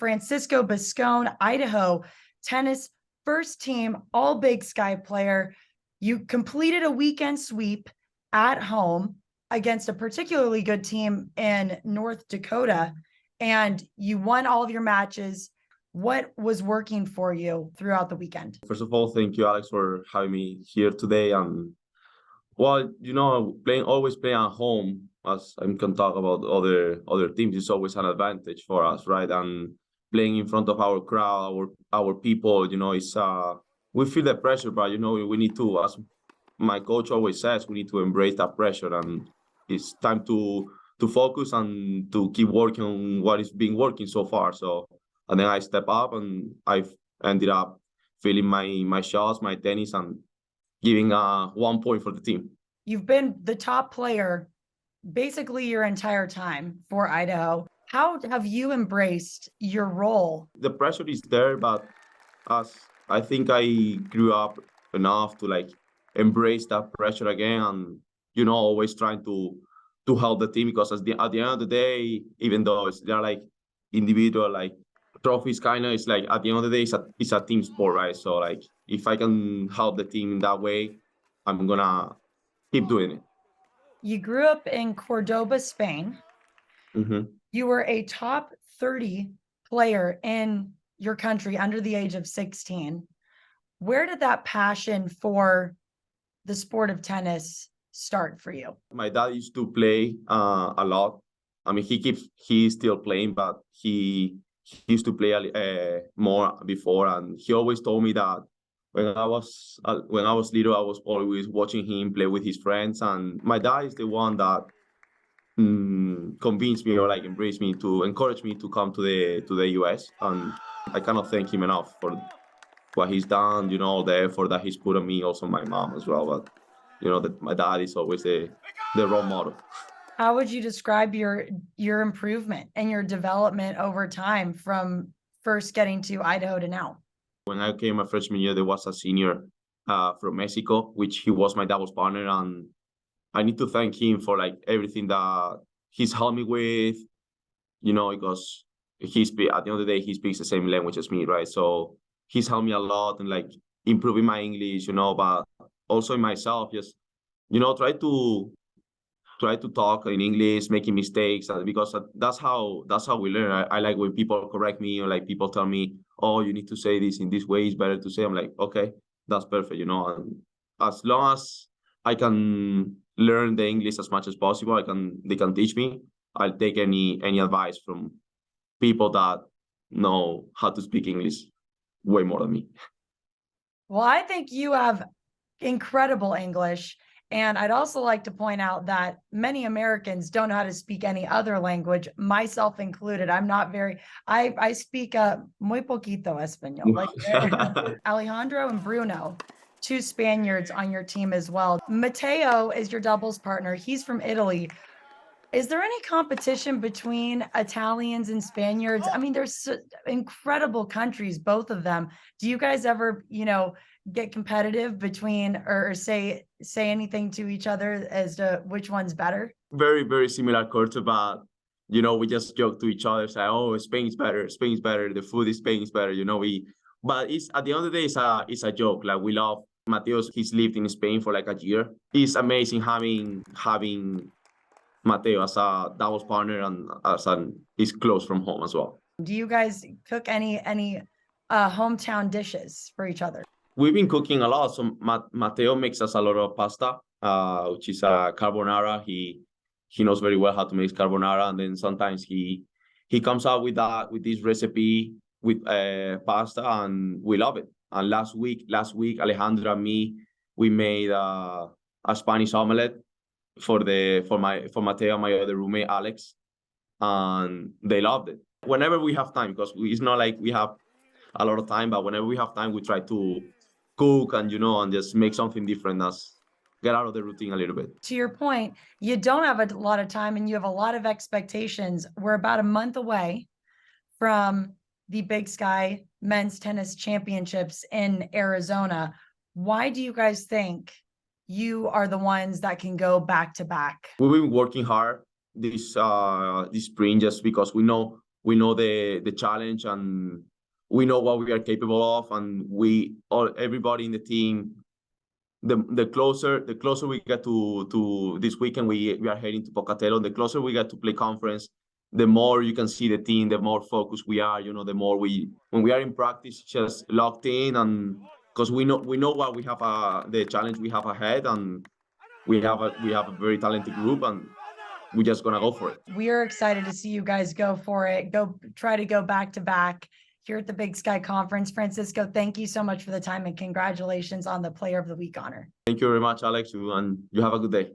Francisco Bascon, Idaho tennis first team all Big Sky player. You completed a weekend sweep at home against a particularly good team in North Dakota, and you won all of your matches. What was working for you throughout the weekend? First of all, thank you, Alex, for having me here today. And well, always playing at home, as I can talk about other teams, is always an advantage for us, right? And playing in front of our crowd, our people, it's we feel the pressure, but we need to, as my coach always says, we need to embrace that pressure, and it's time to focus and to keep working on what is being working so far. So, and then I step up, and I've ended up feeling my shots, my tennis, and giving 1 point for the team. You've been the top player basically your entire time for Idaho. How have you embraced your role? The pressure is there, but as I think I grew up enough to embrace that pressure again, and always trying to help the team, because at the end of the day, even though they're individual trophies, it's at the end of the day it's a team sport, right? So if I can help the team in that way, I'm gonna keep doing it. You grew up in Cordoba, Spain. Mm-hmm. You were a top 30 player in your country under the age of 16. Where did that passion for the sport of tennis start for you? My dad used to play a lot. I mean, he's still playing, but he used to play more before, and he always told me that when I was little, I was always watching him play with his friends, and my dad is the one that convinced me, or embraced me, to encourage me to come to the US, and I cannot thank him enough for what he's done, the effort that he's put on me, also my mom as well. But that my dad is always the role model. How would you describe your improvement and your development over time from first getting to Idaho to now? When I came my freshman year, there was a senior from Mexico, which he was my doubles partner, and I need to thank him for everything that he's helped me with, because at the end of the day, he speaks the same language as me, right? So he's helped me a lot in improving my English, but also in myself, just try to talk in English, making mistakes, because that's how we learn. I like when people correct me, or people tell me, oh, you need to say this in this way, it's better to say. I'm like, okay, that's perfect, and as long as I can learn the English as much as possible, they can teach me. I'll take any advice from people that know how to speak English way more than me. Well, I think you have incredible English. And I'd also like to point out that many Americans don't know how to speak any other language, myself included. I'm not I speak muy poquito español. Alejandro and Bruno, two Spaniards on your team as well. Matteo is your doubles partner. He's from Italy. Is there any competition between Italians and Spaniards? I mean, there's incredible countries, both of them. Do you guys ever, get competitive between, or say anything to each other as to which one's better? Very, very similar culture, but we just joke to each other, say, oh, Spain's better, the food in Spain is better, but it's at the end of the day, it's a joke. We love Mateos. He's lived in Spain for a year. It's amazing having Mateo as a doubles partner, and he's close from home as well. Do you guys cook any hometown dishes for each other? We've been cooking a lot. So Mateo makes us a lot of pasta, which is carbonara. He knows very well how to make carbonara, and then sometimes he comes out with this recipe with pasta, and we love it. And last week, Alejandro and me, we made a Spanish omelette for Mateo, my other roommate Alex, and they loved it. Whenever we have time, because it's not like we have a lot of time, but whenever we have time, we try to cook and and just make something different, get out of the routine a little bit. To your point, you don't have a lot of time and you have a lot of expectations. We're about a month away from the Big Sky Men's Tennis Championships in Arizona. Why do you guys think you are the ones that can go back to back? We've been working hard this spring, just because we know we know the challenge, and we know what we are capable of, and everybody in the team. The closer we get to this weekend, we are heading to Pocatello. The closer we get to play conference, the more you can see the team, the more focused we are. You know, the more when we are in practice, just locked in, and because we know what we have the challenge we have ahead, and we have a very talented group, and we're just gonna go for it. We are excited to see you guys go for it. Try to go back to back here at the Big Sky Conference. Francisco, thank you so much for the time, and congratulations on the Player of the Week honor. Thank you very much, Alex, and you have a good day.